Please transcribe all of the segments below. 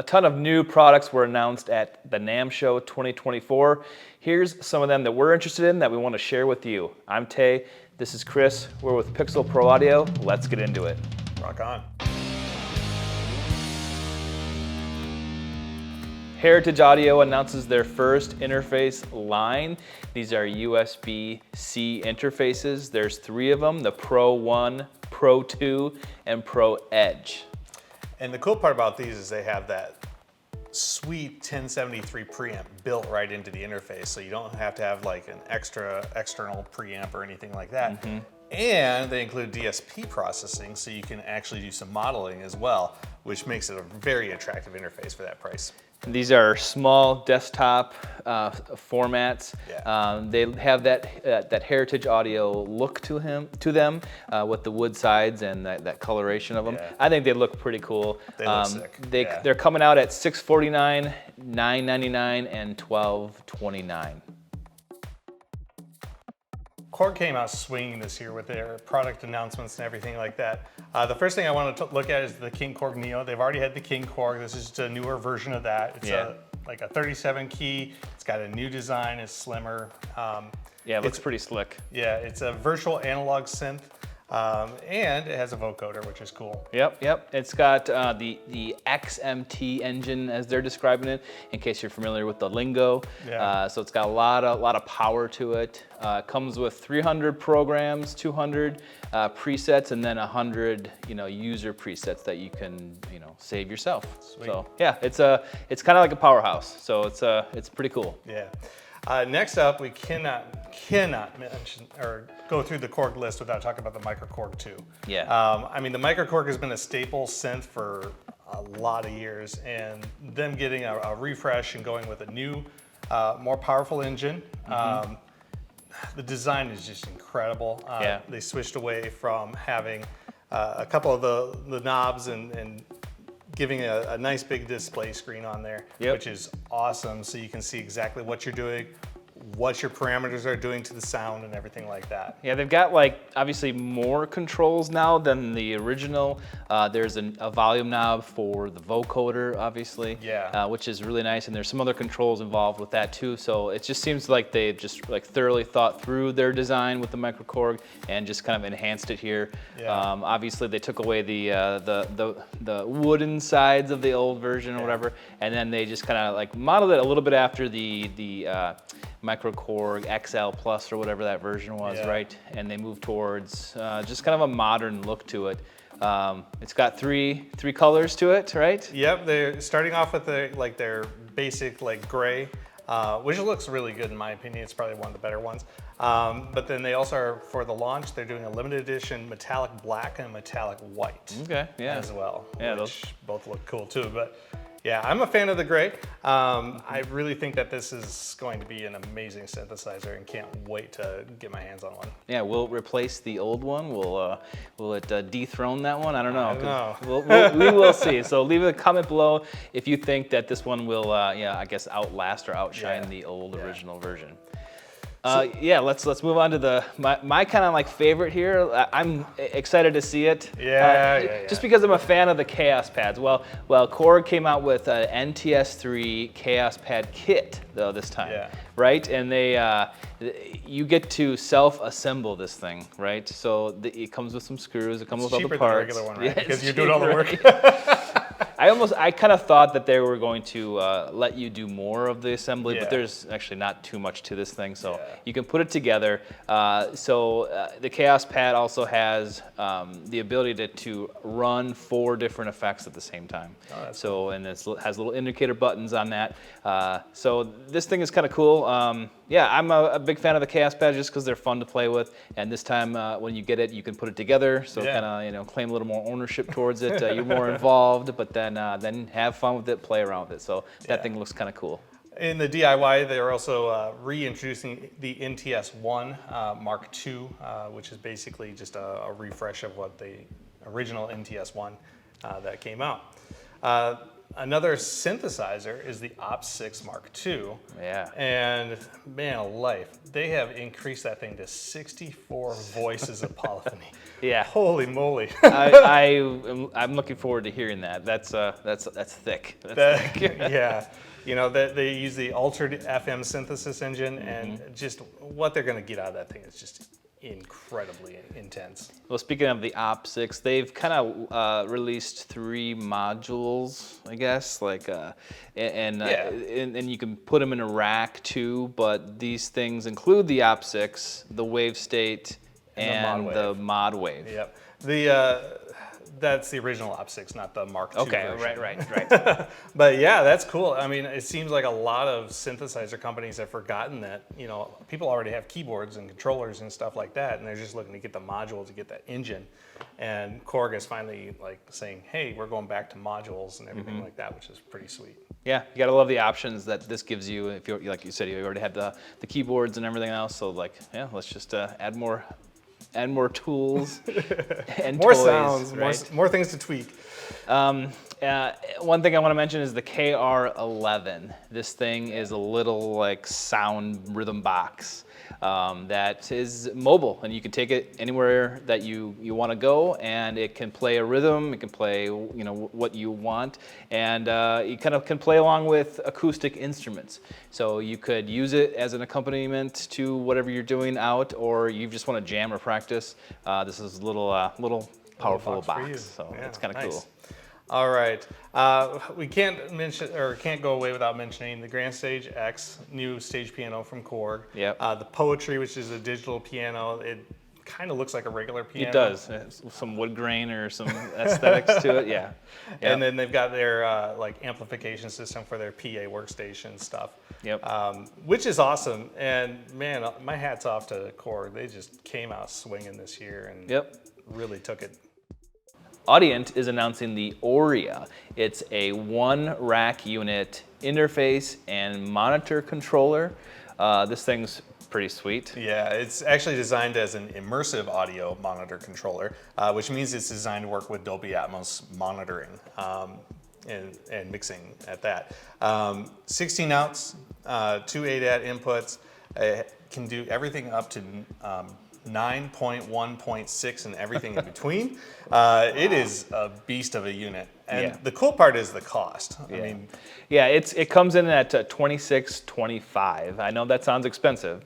A ton of new products were announced at the NAMM Show 2024. Here's some of them that we're interested in that we want to share with you. I'm Tay, this is Chris, we're with Pixel Pro Audio. Let's get into it. Rock on. Heritage Audio announces their first interface line. These are USB-C interfaces. There's 3 of them, the Pro 1, Pro 2, and Pro Edge. And the cool part about these is they have that sweet 1073 preamp built right into the interface, so you don't have to have like an external preamp or anything like that. And they include DSP processing, so you can actually do some modeling as well, which makes it a very attractive interface for that price. These are small desktop formats. Yeah. They have that Heritage Audio look to them with the wood sides and that coloration of them. Yeah. I think they look pretty cool. They look sick. They're coming out at $649, $999, and $1229. Korg came out swinging this year with their product announcements and everything like that. The first thing I want to look at is the King Korg Neo. They've already had the King Korg. This is just a newer version of that. It's like a 37 key. It's got a new design. It's slimmer. Yeah, it looks pretty slick. Yeah, it's a virtual analog synth. And it has a vocoder, which is cool. Yep. It's got the XMT engine, as they're describing it, in case you're familiar with the lingo. Yeah. So it's got a lot of power to it. Comes with 300 programs, 200 presets, and then 100 user presets that you can save yourself. Sweet. So yeah, it's kind of like a powerhouse. So it's pretty cool. Yeah. Next up, we cannot mention or go through the Korg list without talking about the Micro Korg 2. Yeah. I mean, the Micro Korg has been a staple synth for a lot of years, and them getting a refresh and going with a new, more powerful engine. The design is just incredible. They switched away from having a couple of the knobs and giving a nice big display screen on there, which is awesome. So you can see exactly what you're doing, what your parameters are doing to the sound and everything like that. Yeah, they've got obviously more controls now than the original. There's a volume knob for the vocoder, obviously, which is really nice. And there's some other controls involved with that too. So it just seems like they just thoroughly thought through their design with the Micro Korg and just kind of enhanced it here. Obviously, they took away the wooden sides of the old version or whatever, and then they just kind of modeled it a little bit after the Micro Korg XL Plus or whatever that version was, right? And they moved towards just kind of a modern look to it. It's got three colors to it, right? Yep, they're starting off with their basic gray, which looks really good in my opinion. It's probably one of the better ones. But then they also are, for the launch, they're doing a limited edition metallic black and metallic white as well, which both look cool too. But yeah, I'm a fan of the gray. I really think that this is going to be an amazing synthesizer and can't wait to get my hands on one. Yeah, will it replace the old one? Will it dethrone that one? I don't know. We will see. So leave a comment below if you think that this one will, I guess, outlast or outshine the old original version. Let's move on to my kind of favorite here. I'm excited to see it. Just because I'm a fan of the Chaos pads. Well, Korg came out with an NTS3 Chaos pad kit though this time, right? And you get to self-assemble this thing, right? So it comes with some screws. It comes with all the parts. Than the regular one, right? Because you're doing all the work. I kind of thought that they were going to let you do more of the assembly, but there's actually not too much to this thing, so you can put it together. The Chaos Pad also has the ability to run 4 different effects at the same time. And it has little indicator buttons on that. So this thing is kind of cool. I'm a big fan of the Chaos Pad just because they're fun to play with, and this time when you get it, you can put it together, so kind of claim a little more ownership towards it. You're more involved, but then have fun with it, play around with it. So that thing looks kind of cool. In the DIY, they are also reintroducing the NTS1 Mark II, which is basically just a refresh of what the original NTS1 that came out. Another synthesizer is the OP6 Mark II. Yeah. And man alive, they have increased that thing to 64 voices of polyphony. Yeah. Holy moly. I'm looking forward to hearing that. That's thick. That's thick. Yeah. You know, they use the altered FM synthesis engine, and just what they're going to get out of that thing is just incredibly intense. Well, speaking of the OP6, they've kind of released 3 modules, I guess, like, and you can put them in a rack too. But these things include the OP6, the Wave State, and the Mod Wave. Yep. That's the original OP6, not the Mark II version. Right. But yeah, that's cool. I mean, it seems like a lot of synthesizer companies have forgotten that, you know, people already have keyboards and controllers and stuff like that, and they're just looking to get the module to get that engine. And Korg is finally like saying, hey, we're going back to modules and everything like that, which is pretty sweet. Yeah, you gotta love the options that this gives you. If you, like you said, you already have the keyboards and everything else. So like, yeah, let's just add more tools and more toys, sounds, right? more things to tweak. One thing I want to mention is the KR11. This thing is a little like sound rhythm box that is mobile, and you can take it anywhere that you want to go, and it can play a rhythm. It can play, you know, what you want, and you kind of can play along with acoustic instruments. So you could use it as an accompaniment to whatever you're doing out, or you just want to jam or practice. This is a little powerful box, so yeah, it's kind of cool. All right, we can't go away without mentioning the Grand Stage X new stage piano from Korg. Yep. The Poetry, which is a digital piano. It kind of looks like a regular piano. It does. Some wood grain or some aesthetics to it. Yeah. And then they've got their like amplification system for their PA workstation stuff. Yep. Which is awesome. And man, my hat's off to Korg. They just came out swinging this year and really took it. Audient is announcing the ORIA. It's a 1-rack unit interface and monitor controller. This thing's pretty sweet. Yeah, it's actually designed as an immersive audio monitor controller, which means it's designed to work with Dolby Atmos monitoring and mixing at that. 16 outs, 2 ADAT inputs, can do everything up to 9.1.6 and everything in between. It is a beast of a unit. And the cool part is the cost. I mean, it comes in at $26.25. I know that sounds expensive.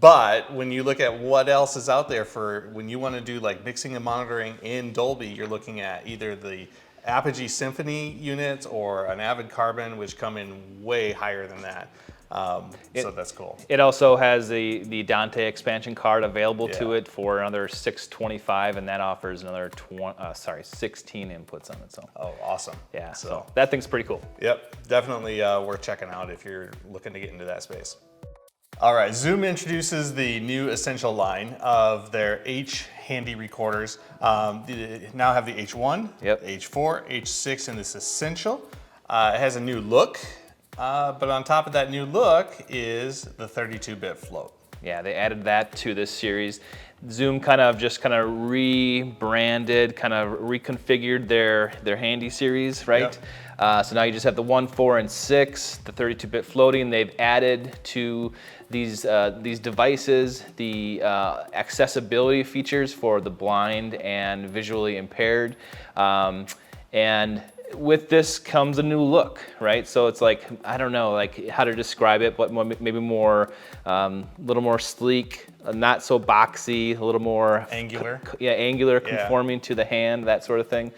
But when you look at what else is out there for when you want to do like mixing and monitoring in Dolby, you're looking at either the Apogee Symphony units or an Avid Carbon, which come in way higher than that. So that's cool. It also has the Dante expansion card available to it for another $625, and that offers another 16 inputs on it. So. Oh, awesome. Yeah, so that thing's pretty cool. Yep, definitely worth checking out if you're looking to get into that space. All right, Zoom introduces the new Essential line of their H handy recorders. They now have the H1, H4, H6, and this Essential. It has a new look, but on top of that new look is the 32-bit float. Yeah, they added that to this series. Zoom kind of rebranded, kind of reconfigured their handy series, right? So now you just have the 1, 4, and 6, the 32-bit floating. They've added to these devices the accessibility features for the blind and visually impaired. And with this comes a new look, right? So it's like, I don't know like how to describe it, but maybe more, a little more sleek, not so boxy, a little more angular. Angular, conforming to the hand, that sort of thing.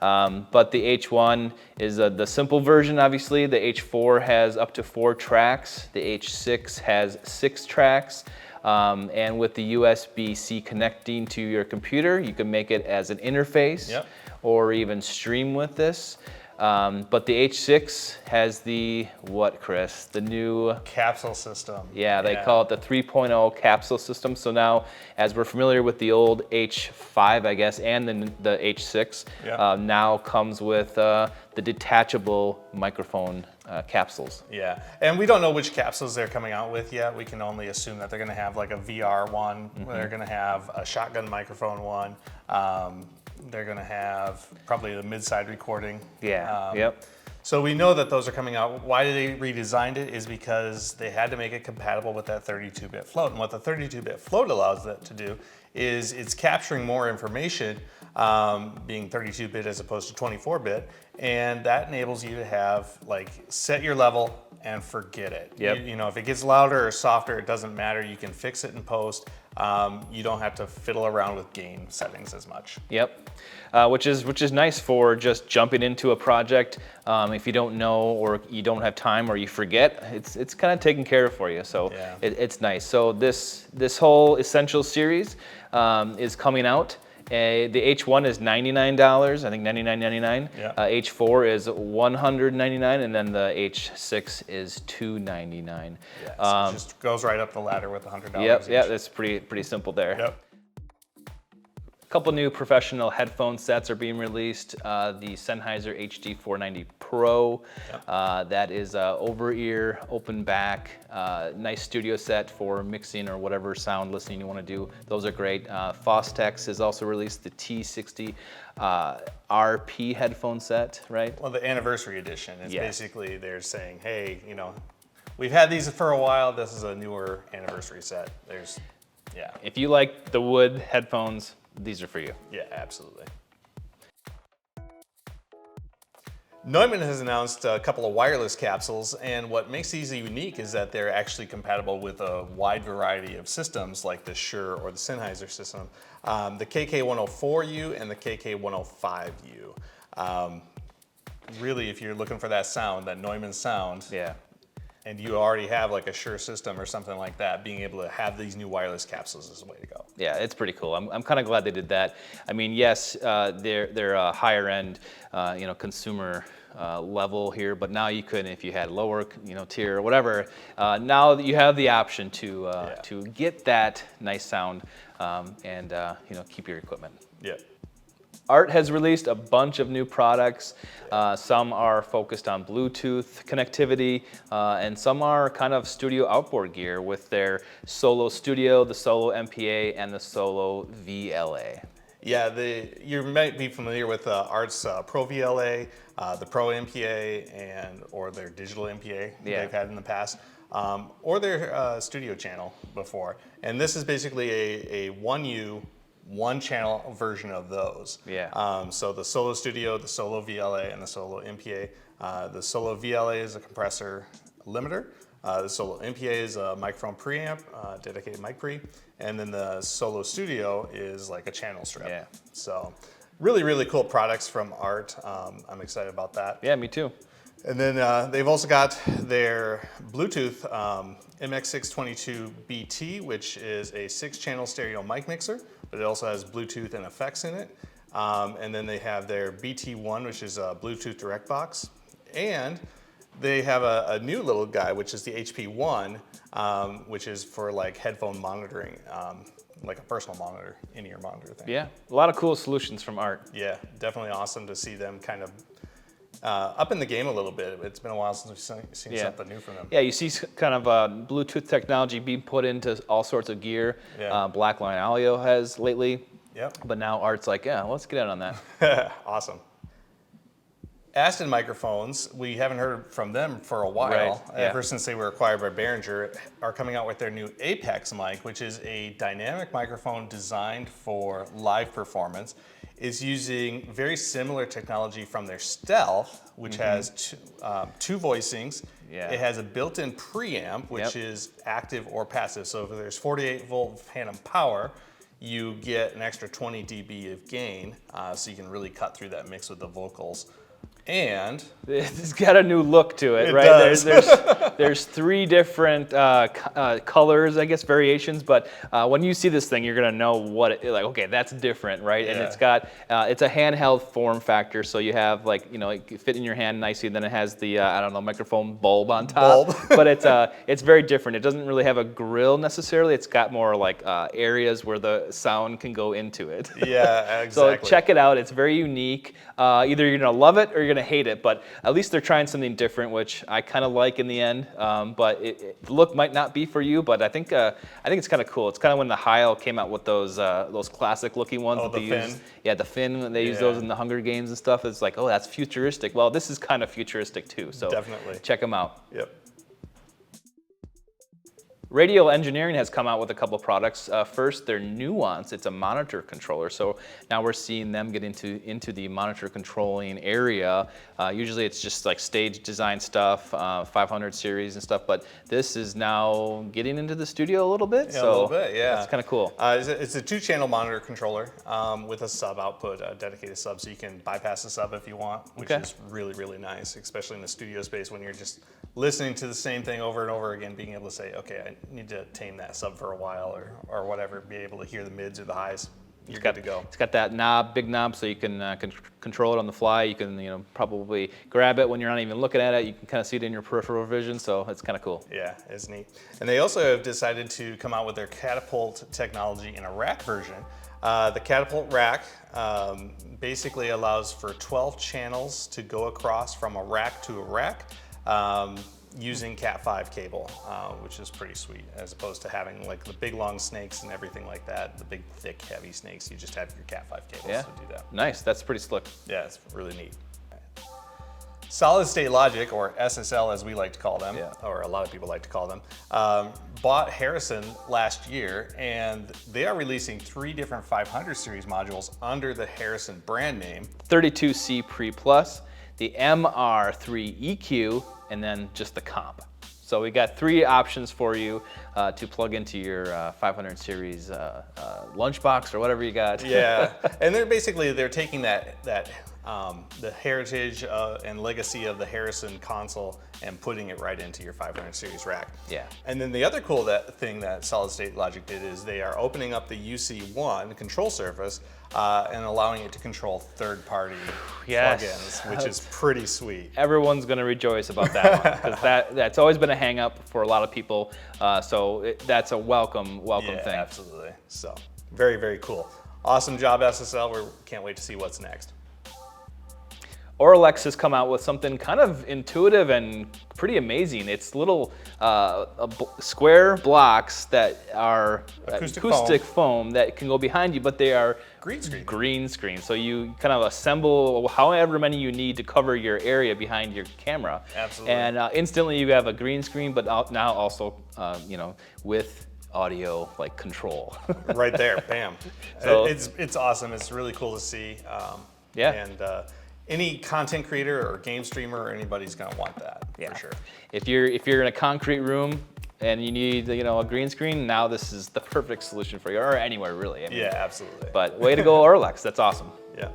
But the H1 is the simple version, obviously. The H4 has up to 4 tracks. The H6 has 6 tracks. And with the USB-C connecting to your computer, you can make it as an interface or even stream with this. But the H6 has the, what, Chris? The new capsule system. Yeah, they call it the 3.0 capsule system. So now, as we're familiar with the old H5, I guess, and the H6, now comes with the detachable microphone capsules. Yeah, and we don't know which capsules they're coming out with yet. We can only assume that they're going to have like a VR one. They're going to have a shotgun microphone one. They're going to have probably the mid-side recording. So we know that those are coming out. Why they redesigned it is because they had to make it compatible with that 32-bit float. And what the 32-bit float allows that to do is it's capturing more information, being 32-bit as opposed to 24-bit, and that enables you to have, like, set your level and forget it. Yep. You know, if it gets louder or softer, it doesn't matter. You can fix it in post. You don't have to fiddle around with gain settings as much. Yep, which is nice for just jumping into a project. If you don't know, or you don't have time, or you forget, it's kind of taken care of for you. So yeah. it's nice. So this whole Essentials series is coming out. The H1 is $99, I think $99.99. Yeah. H4 is $199, and then the H6 is $299. Yeah, so it just goes right up the ladder with $100. Yep, yeah, that's pretty simple there. Yep. A couple new professional headphone sets are being released. The Sennheiser HD 490 Pro, Yep. That is over-ear, open back, nice studio set for mixing or whatever sound listening you want to do. Those are great. Fostex has also released the T60RP headphone set, right? Well, the anniversary edition is Yes. basically they're saying, hey, you know, we've had these for a while. This is a newer anniversary set. Yeah. If you like the wood headphones, these are for you. Yeah, absolutely. Neumann has announced a couple of wireless capsules, and what makes these unique is that they're actually compatible with a wide variety of systems like the Shure or the Sennheiser system, the KK104U and the KK105U. Really, if you're looking for that sound, that Neumann sound, Yeah. and you already have like a Shure system or something like that, being able to have these new wireless capsules is the way to go. Yeah, it's pretty cool. I'm kind of glad they did that. I mean, yes, they're a higher end, consumer level here, but now you could, if you had lower, tier or whatever, now you have the option to get that nice sound and keep your equipment. Yeah. Art has released a bunch of new products. Some are focused on Bluetooth connectivity, and some are kind of studio outboard gear with their Solo Studio, the Solo MPA, and the Solo VLA. Yeah, you might be familiar with Art's Pro VLA, the Pro MPA, or their digital MPA they've had in the past, or their studio channel before. And this is basically a 1U, one channel version of those. Yeah. So the Solo Studio, the Solo VLA, and the Solo MPA. The Solo VLA is a compressor limiter. The Solo MPA is a microphone preamp, dedicated mic pre, and then the Solo Studio is like a channel strip. Yeah. So really, really cool products from Art. I'm excited about that. Yeah, me too. And then they've also got their Bluetooth MX622BT, which is a 6-channel stereo mic mixer, but it also has Bluetooth and effects in it. And then they have their BT1, which is a Bluetooth direct box. And they have a new little guy, which is the HP1, which is for like headphone monitoring, like a personal monitor, in-ear monitor thing. Yeah, a lot of cool solutions from Art. Yeah, definitely awesome to see them kind of up in the game a little bit. It's been a while since we've seen something new from them. Yeah, you see kind of Bluetooth technology being put into all sorts of gear. Yeah. Blackline Audio has lately. Yep. But now Art's like, yeah, let's get in on that. Awesome. Aston microphones, we haven't heard from them for a while, Right, yeah. ever since they were acquired by Behringer, are coming out with their new APEX mic, which is a dynamic microphone designed for live performance. Is using very similar technology from their Stealth, which has two voicings. Yeah. It has a built-in preamp, which is active or passive. So if there's 48-volt phantom power, you get an extra 20 dB of gain, so you can really cut through that mix with the vocals. And it's got a new look to it, It right? does. There's 3 different colors, I guess, variations. But when you see this thing, you're gonna know what okay, that's different, right? And Yeah. it's got it's a handheld form factor, so you have it can fit in your hand nicely. Then it has the microphone bulb on top. But it's very different. It doesn't really have a grill necessarily. It's got more like areas where the sound can go into it. yeah, exactly. So check it out. It's very unique. Either you're gonna love it or you're gonna hate it, but at least they're trying something different, which I kind of like in the end. But the look might not be for you, but I think it's kind of cool. It's kind of when the Heil came out with those classic looking ones. Oh, that the they fin? use. Yeah, the fin. They use those in the Hunger Games and stuff. It's like, oh, that's futuristic. Well, this is kind of futuristic too. So definitely check them out. Yep. Radial Engineering has come out with a couple of products. First, their Nuance. It's a monitor controller. So now we're seeing them get into the monitor controlling area. Usually it's just like stage design stuff, 500 series and stuff, but this is now getting into the studio a little bit. Yeah, so a little bit, yeah. It's kind of cool. It's a 2-channel monitor controller with a sub output, a dedicated sub, so you can bypass the sub if you want, which is really, really nice, especially in the studio space when you're just listening to the same thing over and over again, being able to say, okay, I need to tame that sub for a while or whatever, be able to hear the mids or the highs. You're good to go. It's got that knob, big knob, so you can control it on the fly. You can, probably grab it when you're not even looking at it. You can kind of see it in your peripheral vision, so it's kind of cool. Yeah, it's neat. And they also have decided to come out with their Catapault technology in a rack version. The Catapault rack basically allows for 12 channels to go across from a rack to a rack. Using Cat5 cable, which is pretty sweet, as opposed to having like the big long snakes and everything like that, the big thick heavy snakes. You just have your Cat5 cables to do that. Nice, that's pretty slick. Yeah, it's really neat. Solid State Logic, or SSL as we like to call them, or a lot of people like to call them, bought Harrison last year, and they are releasing 3 different 500 series modules under the Harrison brand name. 32C Pre Plus, the MR3 EQ, and then just the comp. So we got 3 options for you to plug into your 500 series lunchbox or whatever you got. Yeah, and they're taking that the heritage and legacy of the Harrison console and putting it right into your 500 series rack. Yeah. And then the other cool thing that Solid State Logic did is they are opening up the UC1 control surface and allowing it to control third-party plugins, which is pretty sweet. Everyone's going to rejoice about that one, because that's always been a hang-up for a lot of people. So that's a welcome thing. Absolutely. So very, very cool. Awesome job, SSL. We can't wait to see what's next. Auralex has come out with something kind of intuitive and pretty amazing. It's little square blocks that are acoustic foam that can go behind you, but they are green screen. So you kind of assemble however many you need to cover your area behind your camera. Absolutely. And instantly you have a green screen, but now also with audio control. Right there, bam. So it's awesome. It's really cool to see. And any content creator or game streamer or anybody's gonna want that for sure. If you're in a concrete room and you need a green screen, now this is the perfect solution for you, or anywhere really. I mean, yeah, absolutely. But way to go, Auralex. That's awesome. Yeah.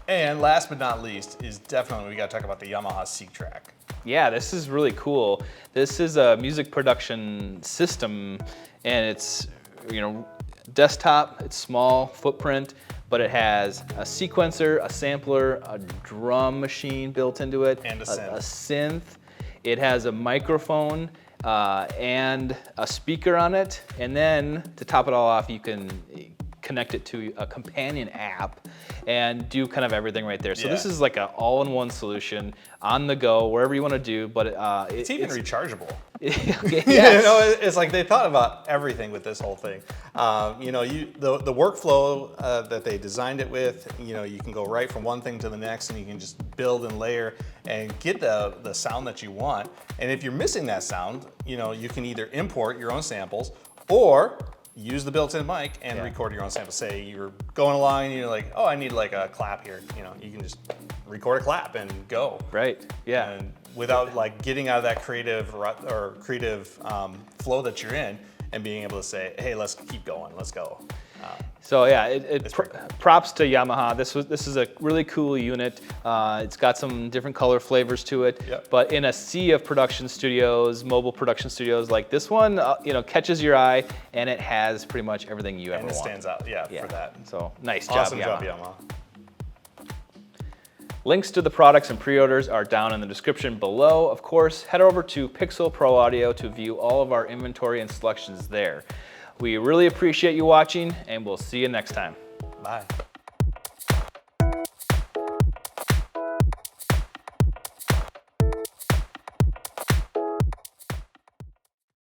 And last but not least is definitely we got to talk about the Yamaha Seqtrak. Yeah, this is really cool. This is a music production system, and it's desktop. It's small footprint, but it has a sequencer, a sampler, a drum machine built into it, and a synth. It has a microphone and a speaker on it, and then to top it all off, you can connect it to a companion app and do kind of everything right there. So this is like an all-in-one solution on the go, wherever you want to do, but it's even rechargeable. Yes. It's like they thought about everything with this whole thing. The workflow that they designed it with, you can go right from one thing to the next, and you can just build and layer and get the sound that you want. And if you're missing that sound, you can either import your own samples or use the built-in mic and record your own sample. Say you're going along and you're like, oh, I need like a clap here. You can just record a clap and go. Right. Yeah. And without getting out of that creative flow that you're in and being able to say, hey, let's keep going. Let's go. So yeah, props to Yamaha. This is a really cool unit. It's got some different color flavors to it. Yep. But in a sea of production studios, mobile production studios like this one, catches your eye, and it has pretty much everything you ever want. And it stands out, for that. So nice job, Awesome Yamaha. job, Yamaha. Links to the products and pre-orders are down in the description below. Of course, head over to Pixel Pro Audio to view all of our inventory and selections there. We really appreciate you watching, and we'll see you next time. Bye.